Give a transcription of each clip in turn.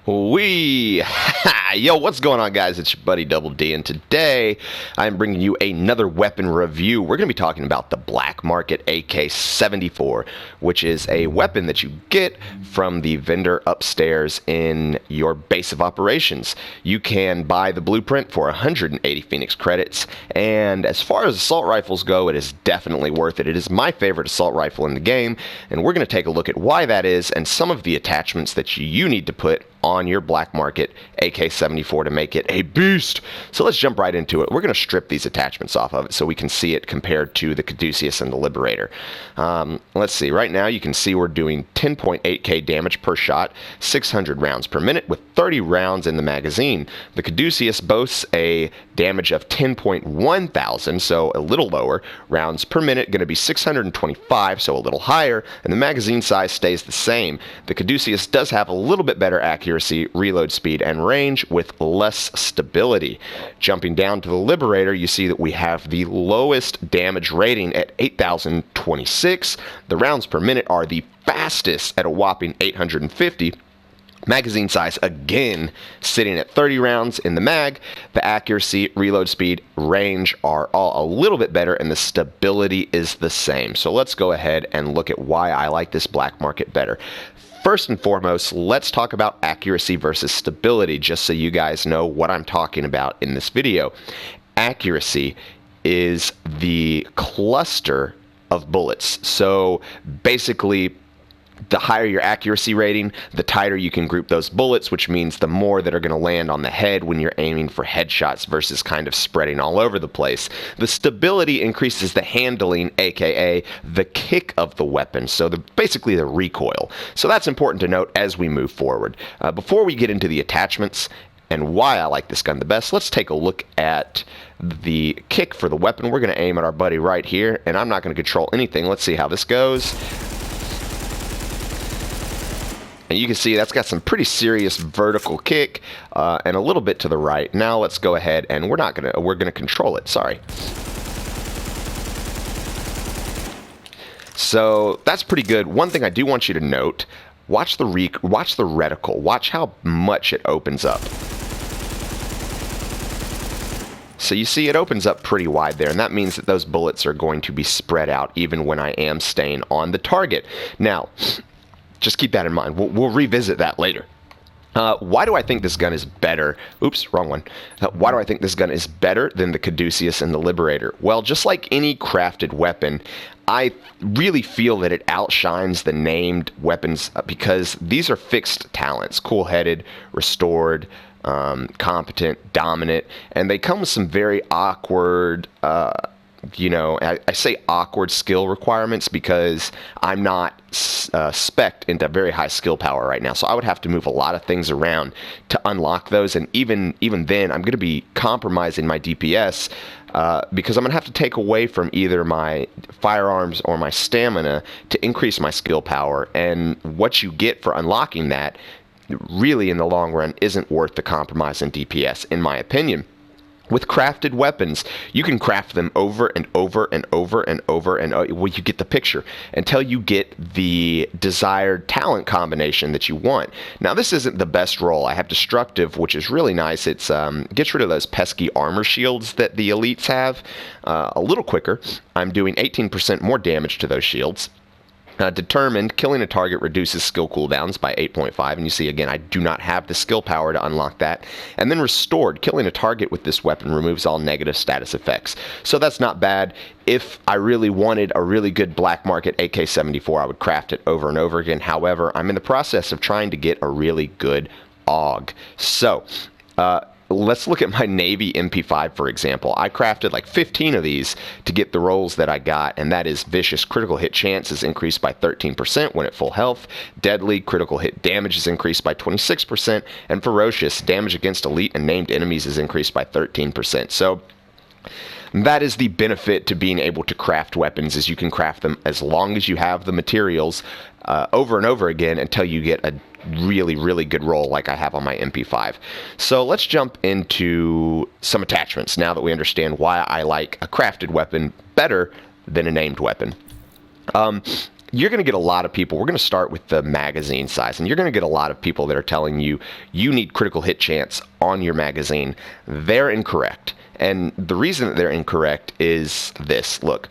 We Yo, what's going on, guys? It's your buddy Double D, and today I'm bringing you another weapon review. We're going to be talking about the black market Ak-74, which is a weapon that you get from the vendor upstairs in your base of operations. You can buy the blueprint for 180 Phoenix credits, and as far as assault rifles go, it is definitely worth it. It is my favorite assault rifle in the game, and we're going to take a look at why that is and some of the attachments that you need to put on your black market Ak-74 to make it a beast. So let's jump right into it. We're going to strip these attachments off of it so we can see it compared to the Caduceus and the Liberator. Let's see. Right now you can see we're doing 10.8k damage per shot, 600 rounds per minute with 30 rounds in the magazine. The Caduceus boasts a damage of 10.1 thousand, so a little lower. Rounds per minute going to be 625, so a little higher, and the magazine size stays the same. The Caduceus does have a little bit better accuracy, reload speed, and range with less stability. Jumping down to the Liberator, you see that we have the lowest damage rating at 8,026. The rounds per minute are the fastest at a whopping 850. Magazine size, again, sitting at 30 rounds in the mag. The accuracy, reload speed, range are all a little bit better, and the stability is the same. So let's go ahead and look at why I like this black market better. First and foremost, let's talk about accuracy versus stability, just so you guys know what I'm talking about in this video. Accuracy is the cluster of bullets. So basically, the higher your accuracy rating, the tighter you can group those bullets, which means the more that are going to land on the head when you're aiming for headshots versus kind of spreading all over the place. The stability increases the handling, aka the kick of the weapon, so basically the recoil. So that's important to note as we move forward. Before we get into the attachments and why I like this gun the best, let's take a look at the kick for the weapon. We're going to aim at our buddy right here, and I'm not going to control anything. Let's see how this goes. And you can see that's got some pretty serious vertical kick and a little bit to the right. Now let's go ahead and we're gonna control it. Sorry. So that's pretty good. One thing I do want you to note: watch the reticle. Watch how much it opens up. So you see it opens up pretty wide there, and that means that those bullets are going to be spread out even when I am staying on the target. Now, just keep that in mind. We'll revisit that later. Why do I think this gun is better? Oops, wrong one. Why do I think this gun is better than the Caduceus and the Liberator? Well, just like any crafted weapon, I really feel that it outshines the named weapons because these are fixed talents: cool-headed, restored, competent, dominant, and they come with some very awkward I say awkward skill requirements because I'm not spec'd into very high skill power right now. So I would have to move a lot of things around to unlock those. And even then, I'm going to be compromising my DPS because I'm going to have to take away from either my firearms or my stamina to increase my skill power. And what you get for unlocking that really in the long run isn't worth the compromise in DPS, in my opinion. With crafted weapons, you can craft them over and over and over and over, and well, you get the picture until you get the desired talent combination that you want. Now, this isn't the best roll. I have Destructive, which is really nice. It's gets rid of those pesky armor shields that the elites have a little quicker. I'm doing 18% more damage to those shields. Determined, killing a target reduces skill cooldowns by 8.5, and you see again I do not have the skill power to unlock that. And then Restored, killing a target with this weapon removes all negative status effects. So that's not bad. If I really wanted a really good black market Ak-74, I would craft it over and over again. However, I'm in the process of trying to get a really good AUG. So let's look at my Navy MP5, for example. I crafted like 15 of these to get the rolls that I got, and that is Vicious, critical hit chance is increased by 13% when at full health. Deadly, critical hit damage is increased by 26%. And Ferocious, damage against elite and named enemies is increased by 13%. So that is the benefit to being able to craft weapons, is you can craft them as long as you have the materials over and over again until you get a really, really good roll like I have on my MP5. So let's jump into some attachments now that we understand why I like a crafted weapon better than a named weapon. you're going to get a lot of people. We're going to start with the magazine size, and you're going to get a lot of people that are telling you you need critical hit chance on your magazine. They're incorrect. And the reason that they're incorrect is this. Look,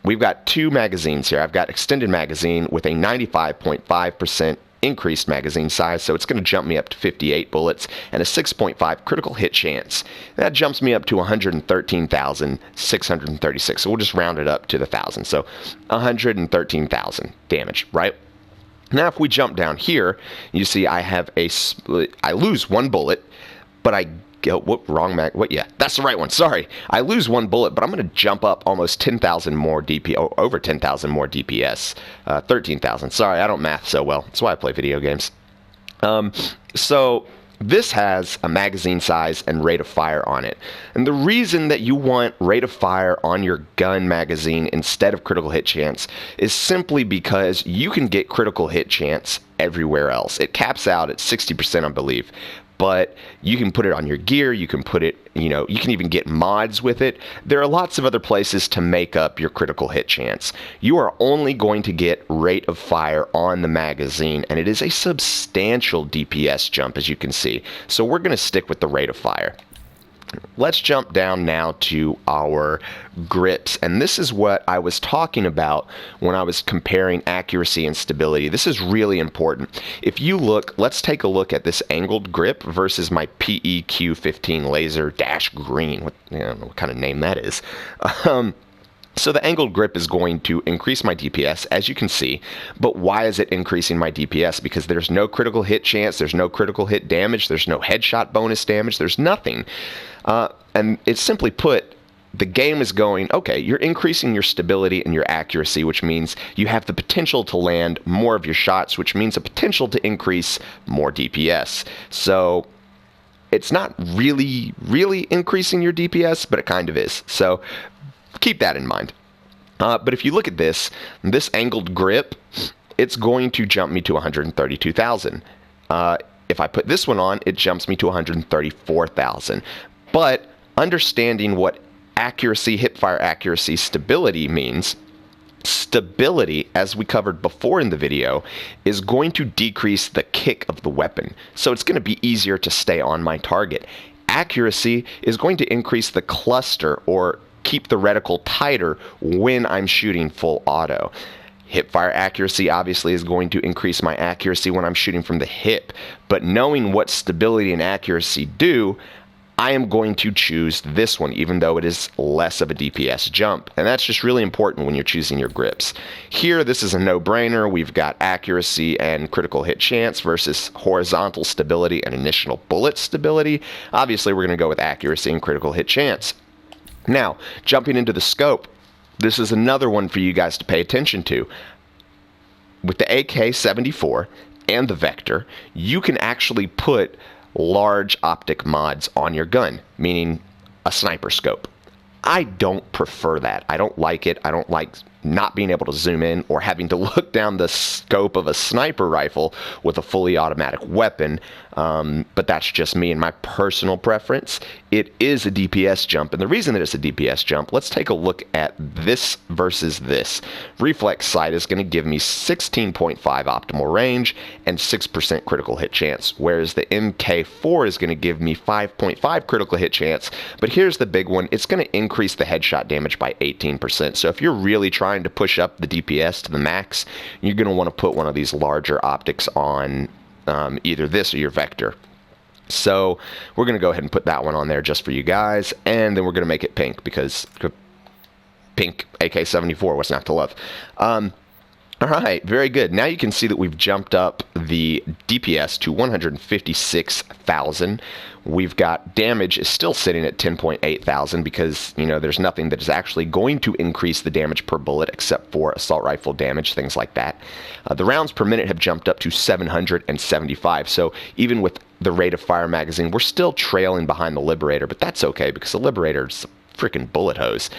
we've got two magazines here. I've got extended magazine with a 95.5% increased magazine size, so it's going to jump me up to 58 bullets and a 6.5 critical hit chance. That jumps me up to 113,636. So we'll just round it up to the 1,000. So 113,000 damage, right? Now, if we jump down here, you see I lose one bullet, but I yeah, that's the right one. Sorry. I lose one bullet, but I'm going to jump up almost 10,000 more DPS, over 10,000 more DPS. 13,000. Sorry, I don't math so well. That's why I play video games. So this has a magazine size and rate of fire on it. And the reason that you want rate of fire on your gun magazine instead of critical hit chance is simply because you can get critical hit chance everywhere else. It caps out at 60%, I believe. But you can put it on your gear, you can put it, you can even get mods with it. There are lots of other places to make up your critical hit chance. You are only going to get rate of fire on the magazine, and it is a substantial DPS jump, as you can see. So we're going to stick with the rate of fire. Let's jump down now to our grips, and this is what I was talking about when I was comparing accuracy and stability. This is really important. If you look, let's take a look at this angled grip versus my PEQ-15 laser dash green. I don't know what kind of name that is. So the angled grip is going to increase my DPS, as you can see. But why is it increasing my DPS? Because there's no critical hit chance, there's no critical hit damage, there's no headshot bonus damage, there's nothing. And it's simply put, the game is going, okay, you're increasing your stability and your accuracy, which means you have the potential to land more of your shots, which means a potential to increase more DPS. So it's not really increasing your DPS, but it kind of is. So keep that in mind. But if you look at this angled grip, it's going to jump me to 132,000. If I put this one on, it jumps me to 134,000. But understanding what accuracy, hipfire accuracy, stability means, stability, as we covered before in the video, is going to decrease the kick of the weapon. So it's going to be easier to stay on my target. Accuracy is going to increase the cluster, or keep the reticle tighter when I'm shooting full auto. Hipfire accuracy obviously is going to increase my accuracy when I'm shooting from the hip, but knowing what stability and accuracy do, I am going to choose this one, even though it is less of a DPS jump. And that's just really important when you're choosing your grips. Here, this is a no-brainer. We've got accuracy and critical hit chance versus horizontal stability and initial bullet stability. Obviously, we're going to go with accuracy and critical hit chance. Now, jumping into the scope, this is another one for you guys to pay attention to. With the Ak-74 and the Vector, you can actually put large optic mods on your gun, meaning a sniper scope. I don't prefer that. I don't like it. I don't like not being able to zoom in or having to look down the scope of a sniper rifle with a fully automatic weapon. But that's just me and my personal preference. It is a DPS jump, and the reason that it's a DPS jump, let's take a look at this versus this. Reflex sight is going to give me 16.5 optimal range and 6% critical hit chance, whereas the MK4 is going to give me 5.5 critical hit chance. But here's the big one. It's going to increase the headshot damage by 18%. So if you're really trying to push up the DPS to the max, you're going to want to put one of these larger optics on either this or your Vector. So we're going to go ahead and put that one on there just for you guys, and then we're going to make it pink, because pink AK-74, what's not to love? All right, very good. Now you can see that we've jumped up the DPS to 156,000. We've got damage is still sitting at 10.8 thousand because, there's nothing that is actually going to increase the damage per bullet except for assault rifle damage, things like that. The rounds per minute have jumped up to 775. So even with the rate of fire magazine, we're still trailing behind the Liberator, but that's okay because the Liberator's freaking bullet hose.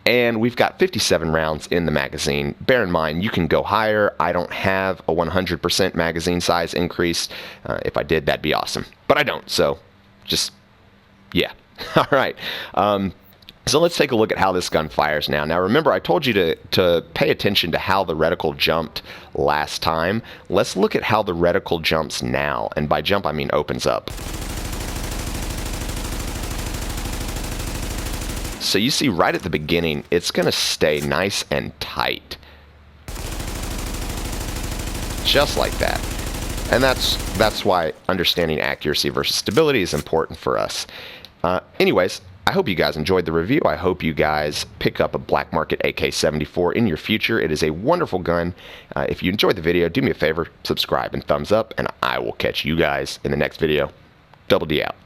And we've got 57 rounds in the magazine. Bear in mind, you can go higher. I don't have a 100% magazine size increase. If I did, that'd be awesome. But I don't, so just, yeah. All right. So let's take a look at how this gun fires now. Now remember, I told you to pay attention to how the reticle jumped last time. Let's look at how the reticle jumps now. And by jump, I mean opens up. So you see right at the beginning, it's going to stay nice and tight. Just like that. And that's why understanding accuracy versus stability is important for us. Anyways, I hope you guys enjoyed the review. I hope you guys pick up a black market Ak-74 in your future. It is a wonderful gun. If you enjoyed the video, do me a favor, subscribe and thumbs up, and I will catch you guys in the next video. Double D out.